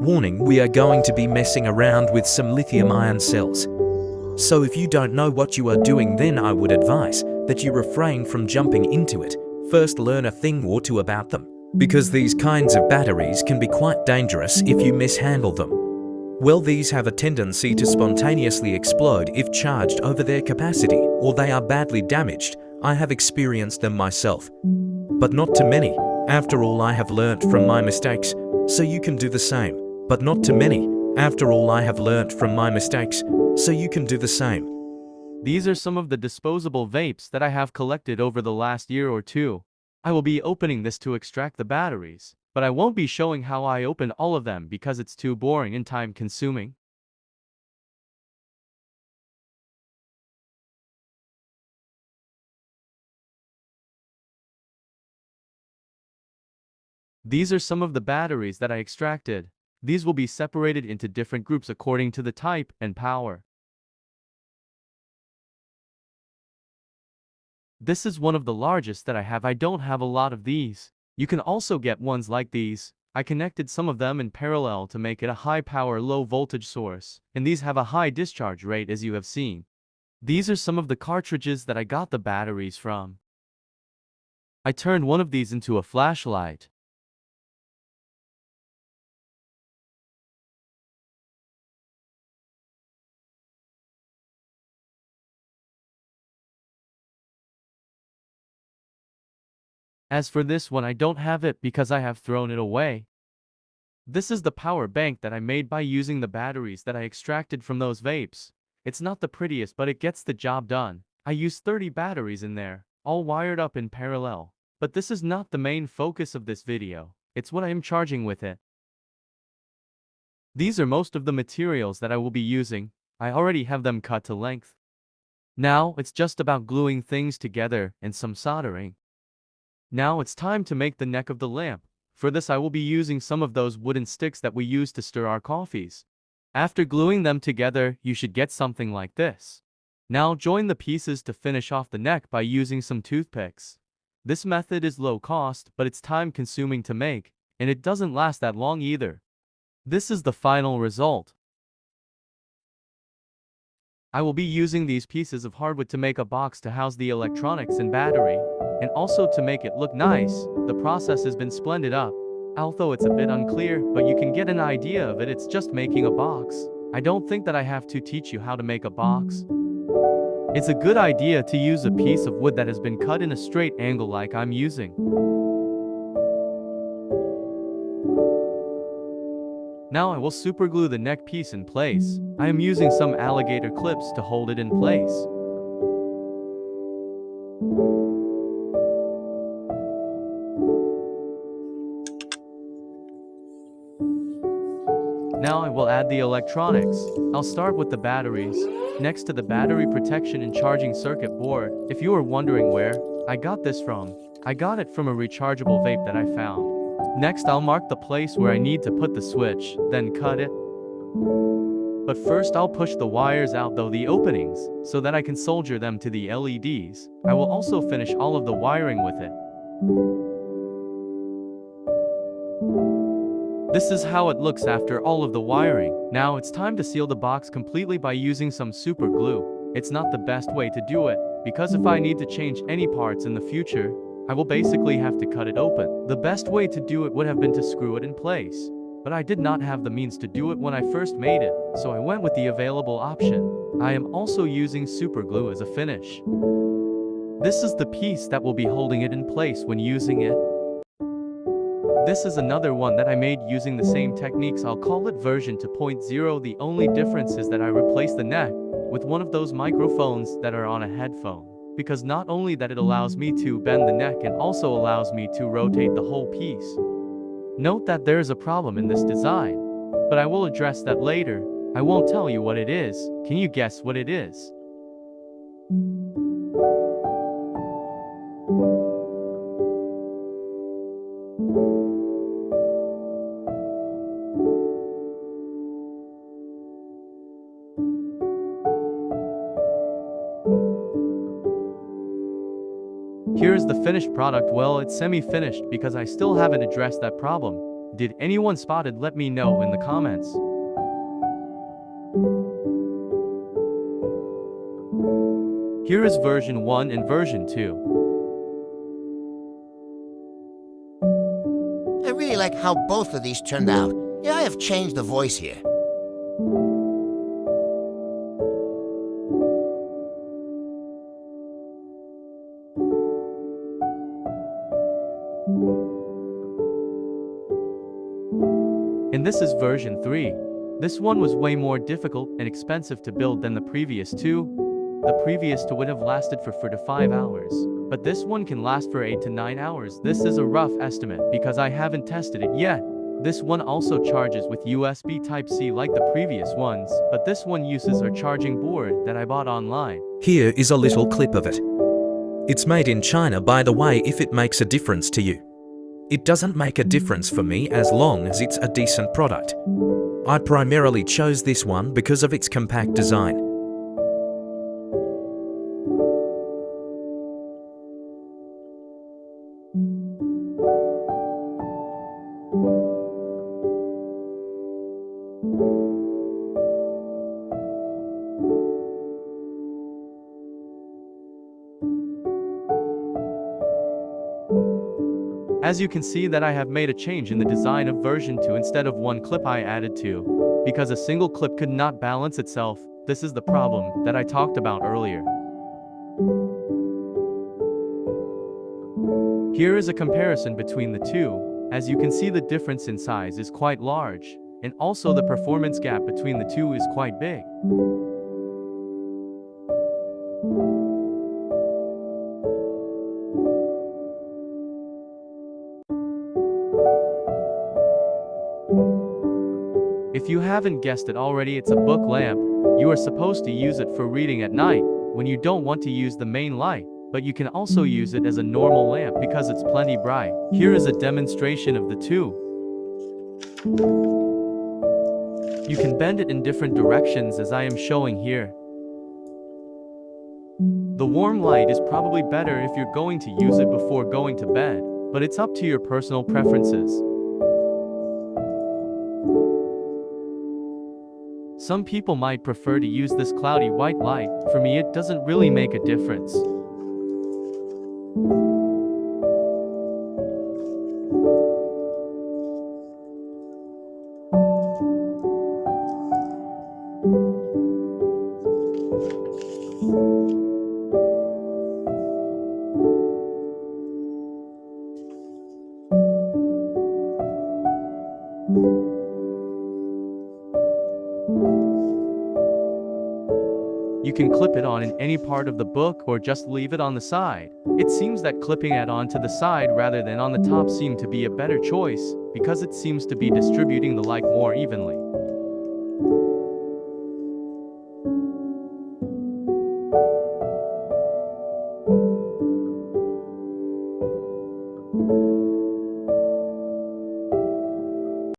Warning, we are going to be messing around with some lithium-ion cells. So if you don't know what you are doing, then I would advise that you refrain from jumping into it. First, learn a thing or two about them, because these kinds of batteries can be quite dangerous if you mishandle them. Well, these have a tendency to spontaneously explode if charged over their capacity, or they are badly damaged. I have experienced them myself, but not too many. After all, I have learnt from my mistakes, so you can do the same. But not too many. After all, I have learnt from my mistakes, so you can do the same. These are some of the disposable vapes that I have collected over the last year or two. I will be opening this to extract the batteries, but I won't be showing how I open all of them because it's too boring and time consuming. These are some of the batteries that I extracted. These will be separated into different groups according to the type and power. This is one of the largest that I have. I don't have a lot of these. You can also get ones like these. I connected some of them in parallel to make it a high power low voltage source, and these have a high discharge rate as you have seen. These are some of the cartridges that I got the batteries from. I turned one of these into a flashlight. As for this one, I don't have it because I have thrown it away. This is the power bank that I made by using the batteries that I extracted from those vapes. It's not the prettiest, but it gets the job done. I used 30 batteries in there, all wired up in parallel. But this is not the main focus of this video. It's what I am charging with it. These are most of the materials that I will be using. I already have them cut to length. Now, it's just about gluing things together and some soldering. Now it's time to make the neck of the lamp. For this I will be using some of those wooden sticks that we use to stir our coffees. After gluing them together, you should get something like this. Now join the pieces to finish off the neck by using some toothpicks. This method is low cost, but it's time consuming to make, and it doesn't last that long either. This is the final result. I will be using these pieces of hardwood to make a box to house the electronics and battery, and also to make it look nice. The process has been splendid up. Although it's a bit unclear, but you can get an idea of it. It's just making a box. I don't think that I have to teach you how to make a box. It's a good idea to use a piece of wood that has been cut in a straight angle like I'm using. Now I will superglue the neck piece in place. I am using some alligator clips to hold it in place. Now I will add the electronics. I'll start with the batteries. Next to the battery protection and charging circuit board. If you are wondering where I got this from, I got it from a rechargeable vape that I found. Next I'll mark the place where I need to put the switch, then cut it. But first I'll push the wires out though the openings, so that I can solder them to the LEDs. I will also finish all of the wiring with it. This is how it looks after all of the wiring. Now it's time to seal the box completely by using some super glue. It's not the best way to do it, because if I need to change any parts in the future, I will basically have to cut it open. The best way to do it would have been to screw it in place. But I did not have the means to do it when I first made it, so I went with the available option. I am also using super glue as a finish. This is the piece that will be holding it in place when using it. This is another one that I made using the same techniques. I'll call it version 2.0. The only difference is that I replaced the neck with one of those microphones that are on a headphone. Because not only that it allows me to bend the neck and also allows me to rotate the whole piece. Note that there is a problem in this design, but I will address that later. I won't tell you what it is. Can you guess what it is? Here is the finished product. Well, it's semi-finished because I still haven't addressed that problem. Did anyone spot it? Let me know in the comments. Here is version 1 and version 2. I really like how both of these turned out. Yeah, I have changed the voice here. And this is version 3. This one was way more difficult and expensive to build than the previous two. The previous two would have lasted for 4 to 5 hours, but this one can last for 8 to 9 hours. This is a rough estimate because I haven't tested it yet. This one also charges with USB Type-C like the previous ones, but this one uses a charging board that I bought online. Here is a little clip of it. It's made in China, by the way, if it makes a difference to you. It doesn't make a difference for me as long as it's a decent product. I primarily chose this one because of its compact design. As you can see that I have made a change in the design of version 2 instead of one clip I added 2. Because a single clip could not balance itself, this is the problem that I talked about earlier. Here is a comparison between the two. As you can see, the difference in size is quite large, and also the performance gap between the two is quite big. If you haven't guessed it already, it's a book lamp. You are supposed to use it for reading at night, when you don't want to use the main light, but you can also use it as a normal lamp because it's plenty bright. Here is a demonstration of the two. You can bend it in different directions as I am showing here. The warm light is probably better if you're going to use it before going to bed, but it's up to your personal preferences. Some people might prefer to use this cloudy white light. For me, it doesn't really make a difference. You can clip it on in any part of the book or just leave it on the side. It seems that clipping it onto the side rather than on the top seemed to be a better choice, because it seems to be distributing the light more evenly.